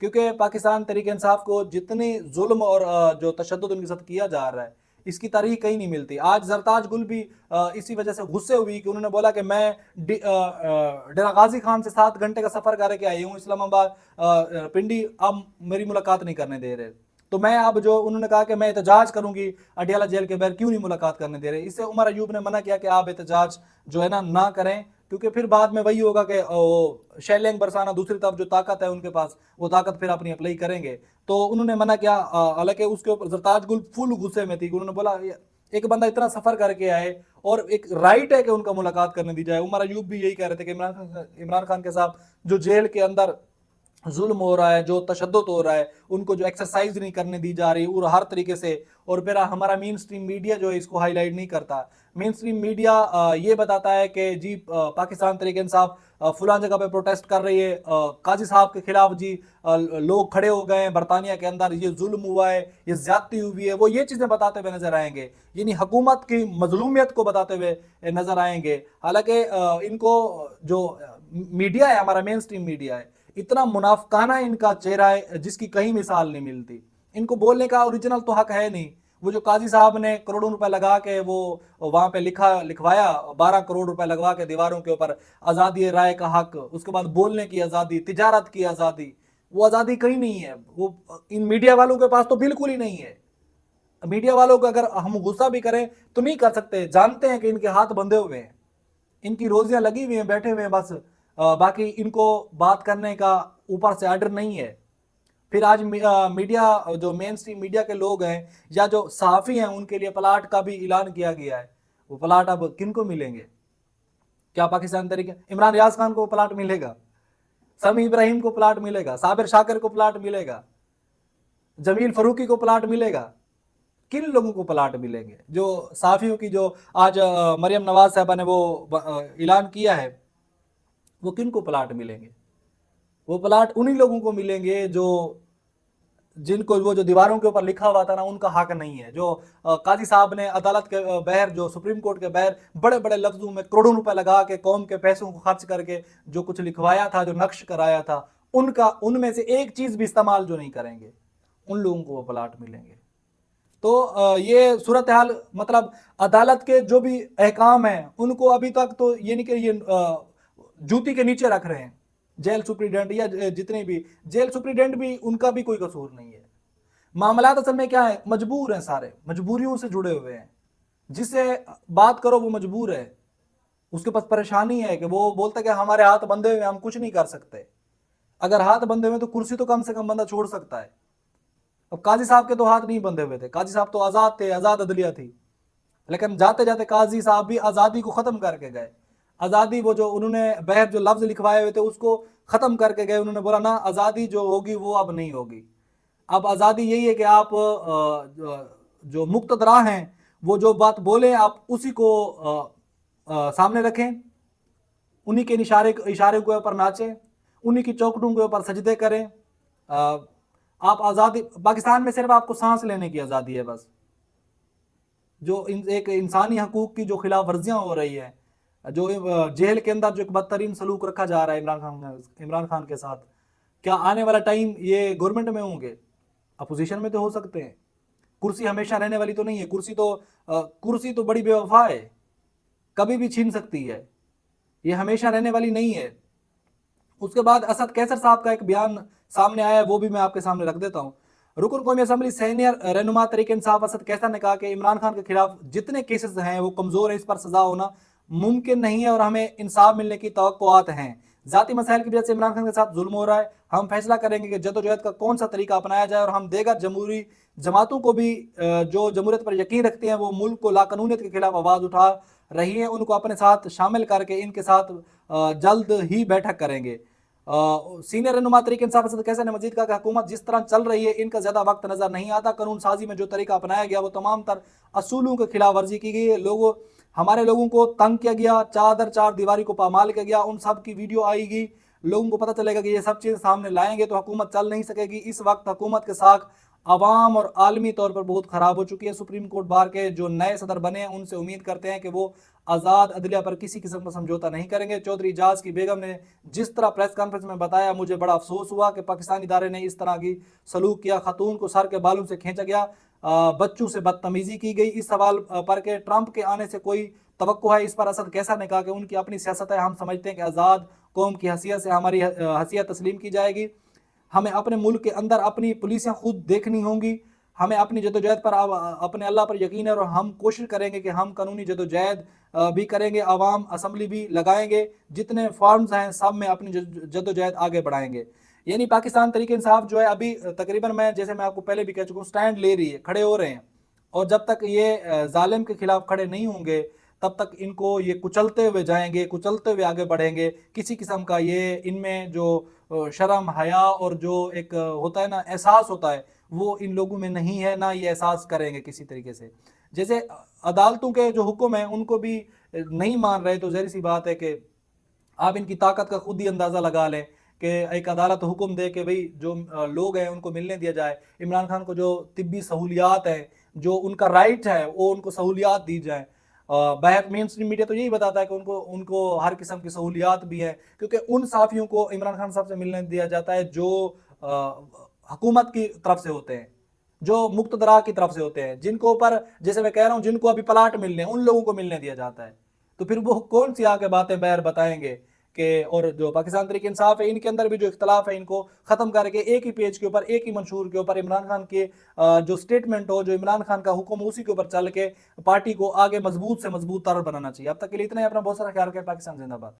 کیونکہ پاکستان تحریک انصاف کو جتنی ظلم اور جو تشدد ان کے ساتھ کیا جا رہا ہے اس کی تاریخ کہیں نہیں ملتی. آج زرتاج گل بھی اسی وجہ سے غصے ہوئی کہ انہوں نے بولا کہ میں ڈیرہ غازی خان سے 7 گھنٹے کا سفر کر کے آئی ہوں اسلام آباد پنڈی, اب میری ملاقات نہیں کرنے دے رہے. تو میں اب جو انہوں نے کہا کہ میں احتجاج کروں گی اڈیالہ جیل کے باہر, کیوں نہیں ملاقات کرنے دے رہے. اس سے عمر ایوب نے منع کیا کہ آپ احتجاج جو ہے نا نہ کریں, کیونکہ پھر بعد میں وہی ہوگا کہ شیلنگ برسانا دوسری طرف جو طاقت ہے ان کے پاس وہ طاقت پھر اپنی اپلائی کریں گے. تو انہوں نے منع کیا, حالانکہ اس کے اوپر زرتاج گل فل غصے میں تھی. انہوں نے بولا ایک بندہ اتنا سفر کر کے آئے اور ایک رائٹ ہے کہ ان کا ملاقات کرنے دی جائے. عمر ایوب بھی یہی کہہ رہے تھے کہ عمران خان کے صاحب جو جیل کے اندر ظلم ہو رہا ہے, جو تشدد ہو رہا ہے, ان کو جو ایکسرسائز نہیں کرنے دی جا رہی اور ہر طریقے سے, اور پھر ہمارا مین سٹریم میڈیا جو ہے اس کو ہائی لائٹ نہیں کرتا. مین سٹریم میڈیا یہ بتاتا ہے کہ جی پاکستان تحریک انصاف فلاں جگہ پہ پروٹیسٹ کر رہی ہے, قاضی صاحب کے خلاف جی لوگ کھڑے ہو گئے ہیں برطانیہ کے اندر, یہ ظلم ہوا ہے, یہ زیادتی ہوئی ہے, وہ یہ چیزیں بتاتے ہوئے نظر آئیں گے, یعنی حکومت کی مظلومیت کو بتاتے ہوئے نظر آئیں گے. حالانکہ ان کو جو میڈیا ہے, ہمارا مین سٹریم میڈیا ہے, اتنا منافقانہ ان کا چہرہ ہے جس کی کہیں مثال نہیں ملتی. ان کو بولنے کا اوریجنل تو حق ہے نہیں. وہ جو قاضی صاحب نے کروڑوں روپے لگا کے وہ وہاں پہ لکھوایا 12 کروڑ روپے لگوا کے دیواروں کے اوپر, آزادی رائے کا حق, اس کے بعد بولنے کی آزادی, تجارت کی آزادی, وہ آزادی کہیں نہیں ہے. وہ ان میڈیا والوں کے پاس تو بالکل ہی نہیں ہے. میڈیا والوں کو اگر ہم غصہ بھی کریں تو نہیں کر سکتے, جانتے ہیں کہ ان کے ہاتھ بندھے ہوئے ہیں, ان کی روزیاں لگی ہوئی ہیں, بیٹھے ہوئے ہیں بس, باقی ان کو بات کرنے کا اوپر سے آرڈر نہیں ہے. پھر آج میڈیا جو مین سٹریم میڈیا کے لوگ ہیں یا جو صحافی ہیں ان کے لیے پلاٹ کا بھی اعلان کیا گیا ہے. وہ پلاٹ اب کن کو ملیں گے؟ کیا پاکستان طریقے عمران ریاض خان کو پلاٹ ملے گا, سمیع ابراہیم کو پلاٹ ملے گا, صابر شاکر کو پلاٹ ملے گا, جمیل فروقی کو پلاٹ ملے گا؟ کن لوگوں کو پلاٹ ملیں گے؟ جو صحافیوں کی جو آج مریم نواز صاحبہ نے وہ اعلان کیا ہے, وہ کن کو پلاٹ ملیں گے؟ وہ پلاٹ انہی لوگوں کو ملیں گے جو جن کو وہ جو دیواروں کے اوپر لکھا ہوا تھا نا ان کا حق نہیں ہے. جو قاضی صاحب نے عدالت کے باہر, جو سپریم کورٹ کے باہر بڑے بڑے لفظوں میں کروڑوں روپے لگا کے قوم کے پیسوں کو خرچ کر کے جو کچھ لکھوایا تھا, جو نقش کرایا تھا, ان میں سے ایک چیز بھی استعمال جو نہیں کریں گے, ان لوگوں کو وہ پلاٹ ملیں گے. تو یہ صورتحال, مطلب عدالت کے جو بھی احکام ہیں ان کو ابھی تک تو یہ نہیں کہ یہ جوتی کے نیچے رکھ رہے ہیں. جیل سپریڈنٹ یا جتنے بھی جیل سپریڈنٹ بھی ان کا بھی کوئی قصور نہیں ہے. معاملات اصل میں کیا ہے, مجبور ہیں, سارے مجبوریوں سے جڑے ہوئے ہیں. جس سے بات کرو وہ مجبور ہے, اس کے پاس پریشانی ہے کہ وہ بولتا ہے کہ ہمارے ہاتھ بندھے ہوئے, ہم کچھ نہیں کر سکتے. اگر ہاتھ بندھے ہوئے تو کرسی تو کم سے کم بندہ چھوڑ سکتا ہے. اب قاضی صاحب کے تو ہاتھ نہیں بندھے ہوئے تھے, قاضی صاحب تو آزاد تھے, آزاد عدلیہ تھی, لیکن جاتے جاتے قاضی صاحب بھی آزادی کو ختم کر کے گئے. آزادی وہ جو انہوں نے باہر جو لفظ لکھوائے ہوئے تھے اس کو ختم کر کے گئے. انہوں نے بولا نا آزادی جو ہوگی وہ اب نہیں ہوگی. اب آزادی یہی ہے کہ آپ جو مقتدرہ ہیں وہ جو بات بولیں آپ اسی کو سامنے رکھیں, انہی کے اشارے کے اوپر ناچیں, انہی کی چوکٹوں کے اوپر سجدے کریں. آپ آزادی, پاکستان میں صرف آپ کو سانس لینے کی آزادی ہے بس. جو ایک انسانی حقوق کی جو خلاف ورزیاں ہو رہی ہیں, جو جیل کے اندر جو ایک بدترین سلوک رکھا جا رہا ہے عمران خان کے ساتھ, کیا آنے والا ٹائم یہ گورنمنٹ میں ہوں گے؟ اپوزیشن میں تو ہو سکتے ہیں. کرسی ہمیشہ رہنے والی تو نہیں ہے. کرسی تو بڑی بے وفا ہے, کبھی بھی چھین سکتی ہے, یہ ہمیشہ رہنے والی نہیں ہے. اس کے بعد اسد کیسر صاحب کا ایک بیان سامنے آیا ہے, وہ بھی میں آپ کے سامنے رکھ دیتا ہوں. رکن قومی اسمبلی سینئر رہنما تحریک انصاف اسد کیسر نے کہا کہ عمران خان کے خلاف جتنے کیسز ہیں وہ کمزور ہیں, اس پر سزا ہونا ممکن نہیں ہے اور ہمیں انصاف ملنے کی توقعات ہیں. ذاتی مسائل کی وجہ سے عمران خان کے ساتھ ظلم ہو رہا ہے. ہم فیصلہ کریں گے کہ جدوجہد کا کون سا طریقہ اپنایا جائے, اور ہم دیگر جمہوری جماعتوں کو بھی جو جمہوریت پر یقین رکھتے ہیں وہ ملک کو لاقانونیت کے خلاف آواز اٹھا رہی ہیں, ان کو اپنے ساتھ شامل کر کے ان کے ساتھ جلد ہی بیٹھک کریں گے. سینئر رہنما تحریک انصاف اسد کیسر نے مزید کہا کہ حکومت جس طرح چل رہی ہے ان کا زیادہ وقت نظر نہیں آتا. قانون سازی میں جو طریقہ اپنایا گیا وہ تمام تر اصولوں کے خلاف ورزی کی گئی ہے. ہمارے لوگوں کو تنگ کیا گیا, چار دیواری کو پامال کیا گیا, ان سب کی ویڈیو آئے گی, لوگوں کو پتہ چلے گا کہ یہ سب چیز سامنے لائیں گے تو حکومت چل نہیں سکے گی. اس وقت حکومت کے ساتھ عوام اور عالمی طور پر بہت خراب ہو چکی ہے۔ سپریم کورٹ بار کے جو نئے صدر بنے ہیں ان سے امید کرتے ہیں کہ وہ آزاد عدلیہ پر کسی قسم کا سمجھوتا نہیں کریں گے۔ چودھری اعجاز کی بیگم نے جس طرح پریس کانفرنس میں بتایا، مجھے بڑا افسوس ہوا کہ پاکستانی ادارے نے اس طرح کی سلوک کیا، خاتون کو سر کے بالوں سے کھینچا گیا، بچوں سے بدتمیزی کی گئی۔ اس سوال پر کہ ٹرمپ کے آنے سے کوئی توقع ہے، اس پر اسد کیسر نے کہا کہ ان کی اپنی سیاست ہے، ہم سمجھتے ہیں کہ آزاد قوم کی حیثیت سے ہماری حیثیت تسلیم کی جائے گی، ہمیں اپنے ملک کے اندر اپنی پولیسیں خود دیکھنی ہوں گی، ہمیں اپنی جدوجہد پر اپنے اللہ پر یقین ہے، اور ہم کوشش کریں گے کہ ہم قانونی جدوجہد بھی کریں گے، عوام اسمبلی بھی لگائیں گے، جتنے فارمز ہیں سب میں اپنی جدوجہد آگے بڑھائیں گے۔ یعنی پاکستان تحریک انصاف جو ہے ابھی تقریباً میں جیسے میں آپ کو پہلے بھی کہہ چکا ہوں سٹینڈ لے رہی ہے، کھڑے ہو رہے ہیں، اور جب تک یہ ظالم کے خلاف کھڑے نہیں ہوں گے تب تک ان کو یہ کچلتے ہوئے جائیں گے، کچلتے ہوئے آگے بڑھیں گے۔ کسی قسم کا یہ ان میں جو شرم حیا اور جو ایک ہوتا ہے نا احساس ہوتا ہے وہ ان لوگوں میں نہیں ہے، نہ یہ احساس کریں گے کسی طریقے سے۔ جیسے عدالتوں کے جو حکم ہیں ان کو بھی نہیں مان رہے، تو ظاہر سی بات ہے کہ آپ ان کی طاقت کا خود ہی اندازہ لگا لیں کہ ایک عدالت حکم دے کہ بھئی جو لوگ ہیں ان کو ملنے دیا جائے، عمران خان کو جو طبی سہولیات ہیں، جو ان کا رائٹ ہے وہ ان کو سہولیات دی جائیں۔ باہر مین اسٹریم میڈیا تو یہی بتاتا ہے کہ ان کو ہر قسم کی سہولیات بھی ہیں، کیونکہ ان صحافیوں کو عمران خان صاحب سے ملنے دیا جاتا ہے جو حکومت کی طرف سے ہوتے ہیں، جو مقتدرہ کی طرف سے ہوتے ہیں، جن کو اوپر جیسے میں کہہ رہا ہوں جن کو ابھی پلاٹ ملنے ہیں ان لوگوں کو ملنے دیا جاتا ہے، تو پھر وہ کون سی آ کے باتیں باہر بتائیں گے کہ اور جو پاکستان تحریک انصاف ہے ان کے اندر بھی جو اختلاف ہے ان کو ختم کر کے ایک ہی پیج کے اوپر ایک ہی منشور کے اوپر عمران خان کے جو سٹیٹمنٹ ہو، جو عمران خان کا حکم ہو، اسی کے اوپر چل کے پارٹی کو آگے مضبوط سے مضبوط تر بنانا چاہیے۔ اب تک کے لیے اتنا ہی، اپنا بہت سارا خیال رکھیں۔ پاکستان زندہ باد۔